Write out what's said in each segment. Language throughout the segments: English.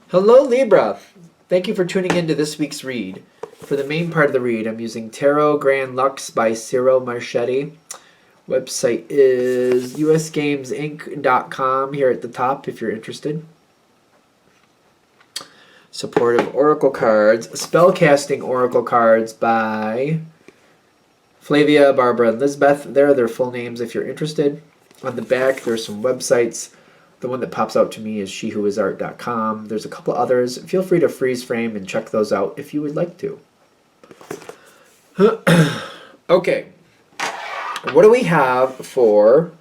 Hello, Libra. Thank you for tuning in to this week's read. For the main part of the read, I'm using Tarot Grand Lux by Ciro Marchetti. Website is usgamesinc.com here at the top if you're interested. Supportive Oracle cards, Spellcasting Oracle cards by Flavia, Barbara, and Lisbeth. There are their full names if you're interested. On the back, there's some websites. The one that pops out to me is shewhoisart.com. There's a couple others. Feel free to freeze frame and check those out if you would like to. Okay. What do we have for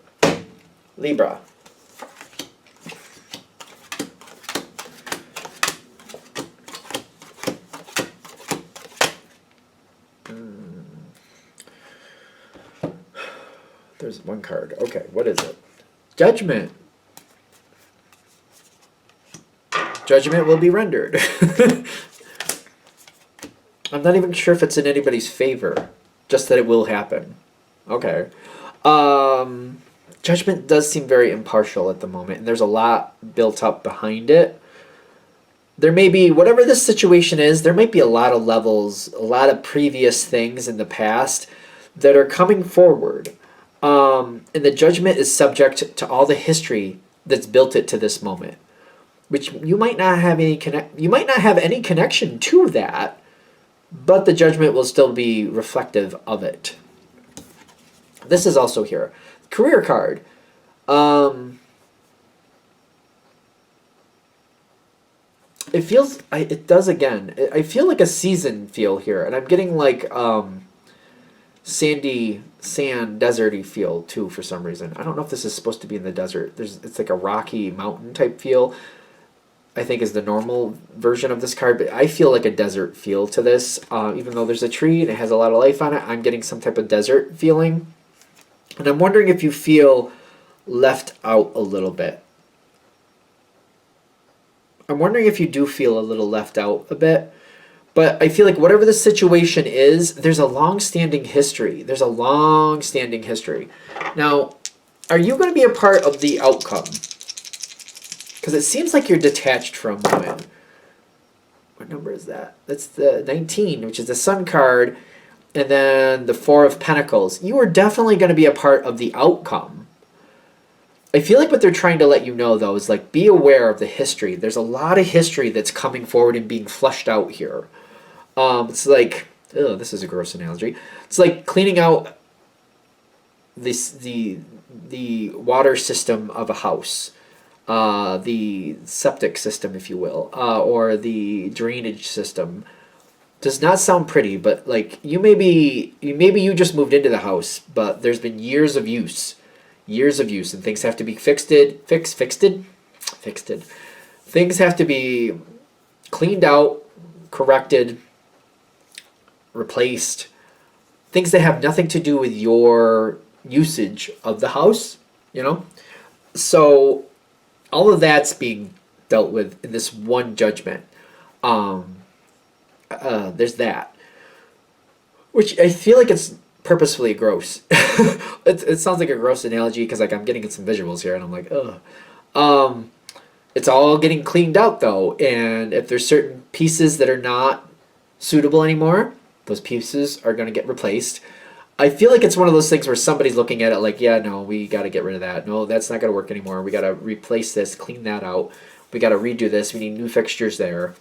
Libra? There's one card. Okay, what is it? Judgment. Judgment will be rendered. I'm not even sure if it's in anybody's favor. Just that it will happen. Okay. Judgment does seem very impartial at the moment, and there's a lot built up behind it. There may be, whatever this situation is, there might be a lot of levels, a lot of previous things in the past that are coming forward. And the judgment is subject to all the history that's built it to this moment, which you might not have any connection to that, but the judgment will still be reflective of it. This is also here. Career card. It feels, it does again. I feel like a season feel here, and I'm getting like sandy, deserty feel too for some reason. I don't know if this is supposed to be in the desert. It's like a rocky mountain type feel, I think is the normal version of this card, but I feel like a desert feel to this. Even though there's a tree and it has a lot of life on it, I'm getting some type of desert feeling. And I'm wondering if you feel left out a little bit. I'm wondering if you do feel a little left out a bit. But I feel like whatever the situation is, there's a long-standing history. There's a long-standing history. Now, are you going to be a part of the outcome? Because it seems like you're detached for a moment. What number is that? That's the 19, which is the Sun card, and then the Four of Pentacles. You are definitely going to be a part of the outcome. I feel like what they're trying to let you know, though, is like be aware of the history. There's a lot of history that's coming forward and being flushed out here. It's like, oh, this is a gross analogy. It's like cleaning out the water system of a house, the septic system, if you will, or the drainage system. Does not sound pretty, but like maybe you just moved into the house, but there's been years of use, and things have to be fixed. Things have to be cleaned out, corrected, replaced, things that have nothing to do with your usage of the house, So all of that's being dealt with in this one judgment. There's that, which I feel like it's purposefully gross. It sounds like a gross analogy because like I'm getting some visuals here and I'm like, ugh. It's all getting cleaned out though, and if there's certain pieces that are not suitable anymore, those pieces are going to get replaced. I feel like it's one of those things where somebody's looking at it like, yeah, no, we got to get rid of that. No, that's not going to work anymore. We got to replace this, clean that out. We got to redo this. We need new fixtures there.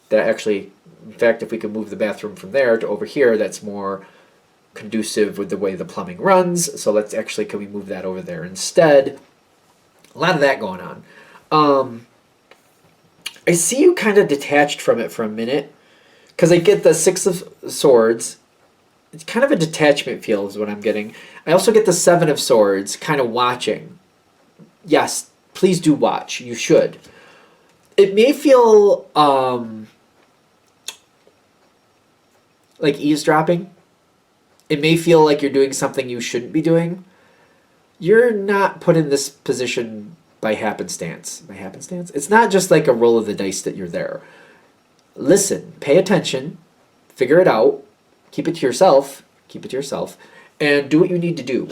That actually, in fact, if we could move the bathroom from there to over here, that's more conducive with the way the plumbing runs. So let's actually, can we move that over there instead? A lot of that going on. I see you kind of detached from it for a minute. Because I get the Six of Swords. It's kind of a detachment feel is what I'm getting. I also get the Seven of Swords, kind of watching. Yes, please do watch. You should. It may feel like eavesdropping. It may feel like you're doing something you shouldn't be doing. You're not put in this position by happenstance. By happenstance? It's not just like a roll of the dice that you're there. Listen, pay attention, figure it out, keep it to yourself, and do what you need to do.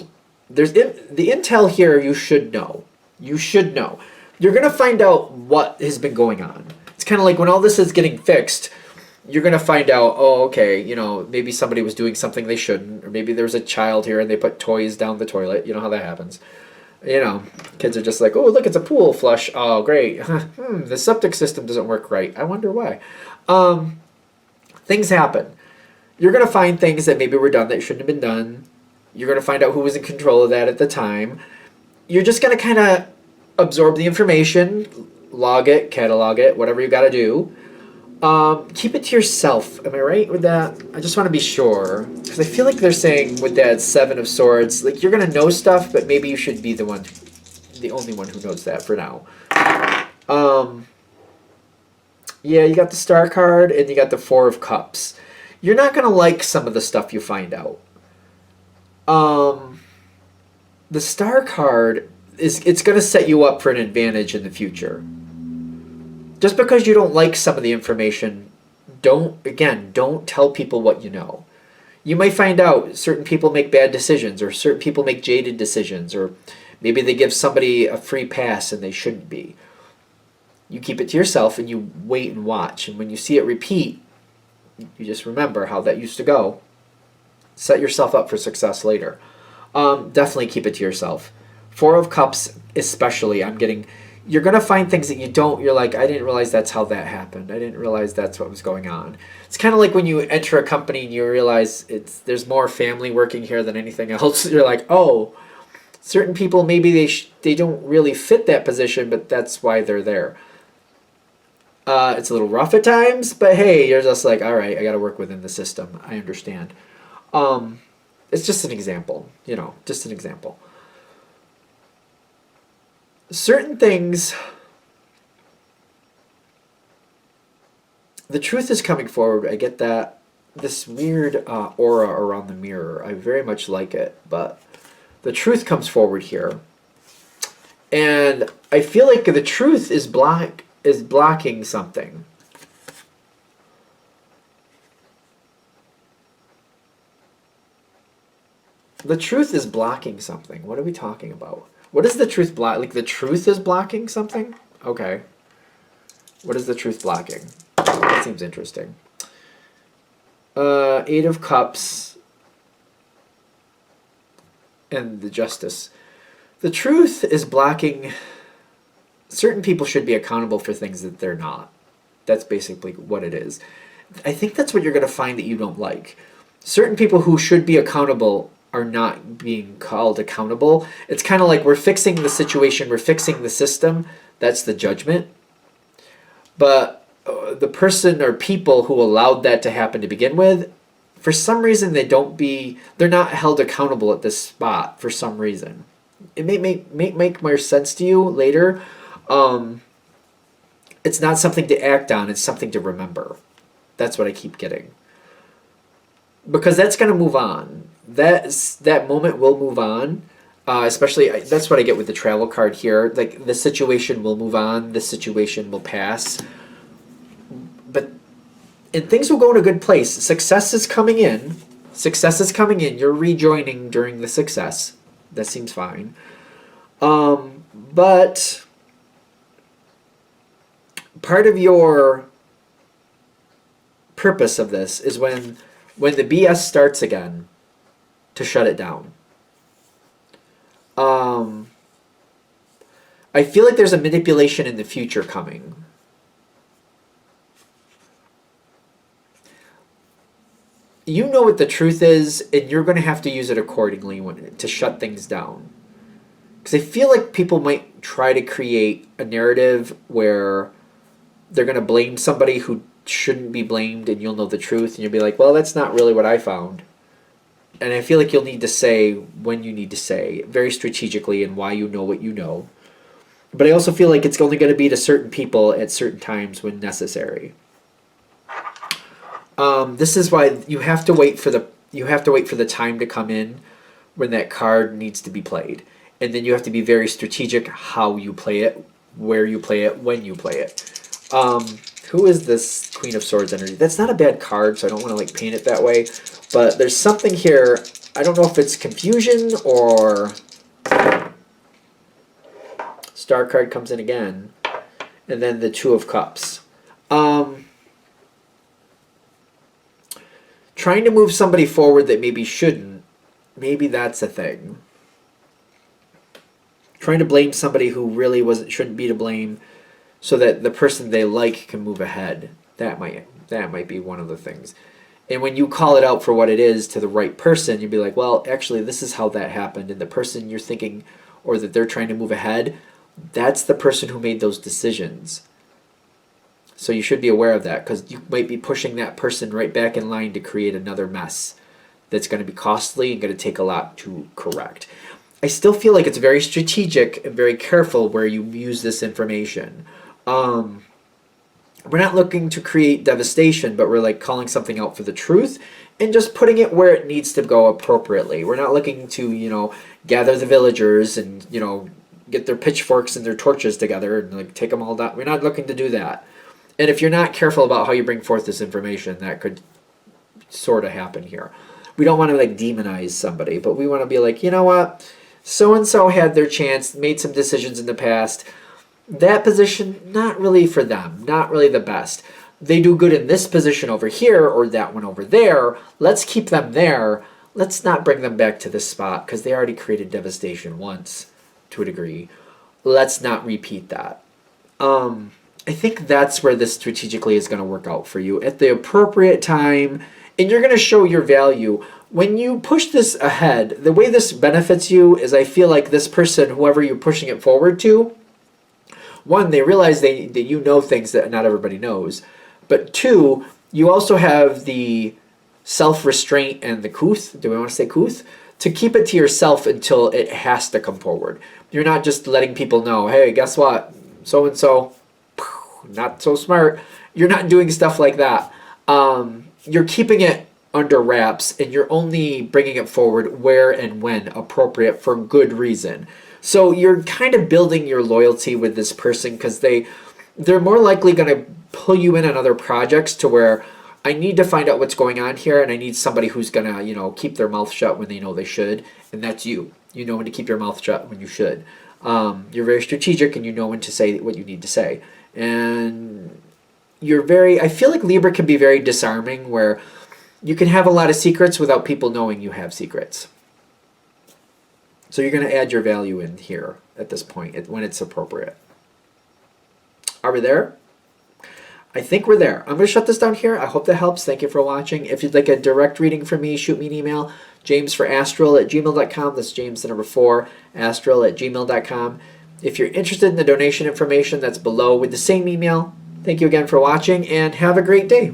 There's the intel here you should know. You're going to find out what has been going on. It's kind of like when all this is getting fixed, you're going to find out, oh, okay, you know, maybe somebody was doing something they shouldn't, or maybe there was a child here and they put toys down the toilet. You know how that happens. You know, kids are just like, oh, look, it's a pool flush. Oh, great. The septic system doesn't work right. I wonder why. Things happen. You're going to find things that maybe were done that shouldn't have been done. You're going to find out who was in control of that at the time. You're just going to kind of absorb the information, log it, catalog it, whatever you got to do. Keep it to yourself. Am I right with that? I just want to be sure. Because I feel like they're saying with that Seven of Swords, like you're going to know stuff, but maybe you should be the only one who knows that for now. Yeah, you got the Star card and you got the Four of Cups. You're not going to like some of the stuff you find out. The Star card, it's going to set you up for an advantage in the future. Just because you don't like some of the information, don't tell people what you know. You might find out certain people make bad decisions, or certain people make jaded decisions, or maybe they give somebody a free pass and they shouldn't be. You keep it to yourself and you wait and watch. And when you see it repeat, you just remember how that used to go. Set yourself up for success later. Definitely keep it to yourself. Four of Cups especially, you're going to find things that you're like, I didn't realize that's how that happened. I didn't realize that's what was going on. It's kind of like when you enter a company and you realize there's more family working here than anything else. You're like, oh, certain people, maybe they don't really fit that position, but that's why they're there. It's a little rough at times, but hey, you're just like, all right, I got to work within the system. I understand. It's just an example, just an example. Certain things, the truth is coming forward. I get that. This weird aura around the mirror, I very much like it, but the truth comes forward here. And I feel like the truth is blocking something. The truth is blocking something. What are we talking about? What is the truth block? Like the truth is blocking something? Okay. What is the truth blocking? That seems interesting. Eight of Cups and the Justice. The truth is blocking. Certain people should be accountable for things that they're not. That's basically what it is. I think that's what you're going to find that you don't like. Certain people who should be accountable are not being called accountable. It's kind of like we're fixing the situation, we're fixing the system. That's the judgment. But the person or people who allowed that to happen to begin with, for some reason they're not held accountable at this spot for some reason. It may make more sense to you later. It's not something to act on, it's something to remember. That's what I keep getting. Because that's going to move on. That moment will move on. Especially, that's what I get with the travel card here. Like, the situation will move on. The situation will pass. And things will go in a good place. Success is coming in. You're rejoining during the success. That seems fine. But part of your purpose of this is when the BS starts again, to shut it down. I feel like there's a manipulation in the future coming. You know what the truth is, and you're going to have to use it accordingly to shut things down. Because I feel like people might try to create a narrative where they're going to blame somebody who shouldn't be blamed, and you'll know the truth, and you'll be like, well, that's not really what I found. And I feel like you'll need to say when you need to say, very strategically, and why you know what you know. But I also feel like it's only going to be to certain people at certain times when necessary. This is why you have to wait for the time to come in when that card needs to be played. And then you have to be very strategic how you play it, where you play it, when you play it. Who is this Queen of Swords energy? That's not a bad card, so I don't want to paint it that way. But there's something here. I don't know if it's confusion or Star card comes in again. And then the Two of Cups. Um, Trying to move somebody forward that maybe shouldn't, maybe that's a thing. Trying to blame somebody who really shouldn't be to blame, so that the person they like can move ahead. That might be one of the things. And when you call it out for what it is to the right person, you'd be like, well, actually, this is how that happened. And the person you're thinking, or that they're trying to move ahead, that's the person who made those decisions. So you should be aware of that, because you might be pushing that person right back in line to create another mess that's going to be costly and going to take a lot to correct. I still feel like it's very strategic and very careful where you use this information. We're not looking to create devastation, but we're like calling something out for the truth and just putting it where it needs to go appropriately. We're not looking to, gather the villagers and, get their pitchforks and their torches together and like take them all down. We're not looking to do that. And if you're not careful about how you bring forth this information, that could sort of happen here. We don't want to like demonize somebody, but we want to be like, you know what? So-and-so had their chance, made some decisions in the past. That position, not really for them, not really the best. They do good in this position over here or that one over there. Let's keep them there. Let's not bring them back to this spot because they already created devastation once to a degree. Let's not repeat that. I think that's where this strategically is going to work out for you at the appropriate time, and you're going to show your value. When you push this ahead, the way this benefits you is I feel like this person, whoever you're pushing it forward to, one, they realize that you know things that not everybody knows. But two, you also have the self-restraint and the couth, do we want to say couth? To keep it to yourself until it has to come forward. You're not just letting people know, hey, guess what? So-and-so, not so smart. You're not doing stuff like that. You're keeping it under wraps, and you're only bringing it forward where and when appropriate for good reason. So you're kind of building your loyalty with this person because they're more likely going to pull you in on other projects to where I need to find out what's going on here, and I need somebody who's going to, keep their mouth shut when they know they should, and that's you. You know when to keep your mouth shut when you should. You're very strategic, and you know when to say what you need to say. And I feel like Libra can be very disarming, where you can have a lot of secrets without people knowing you have secrets. So you're going to add your value in here at this point when it's appropriate. Are we there? I think we're there. I'm going to shut this down here. I hope that helps. Thank you for watching. If you'd like a direct reading from me, shoot me an email, jamesforastral@gmail.com. That's James, the number 4, astral@gmail.com. If you're interested in the donation information, that's below with the same email. Thank you again for watching, and have a great day.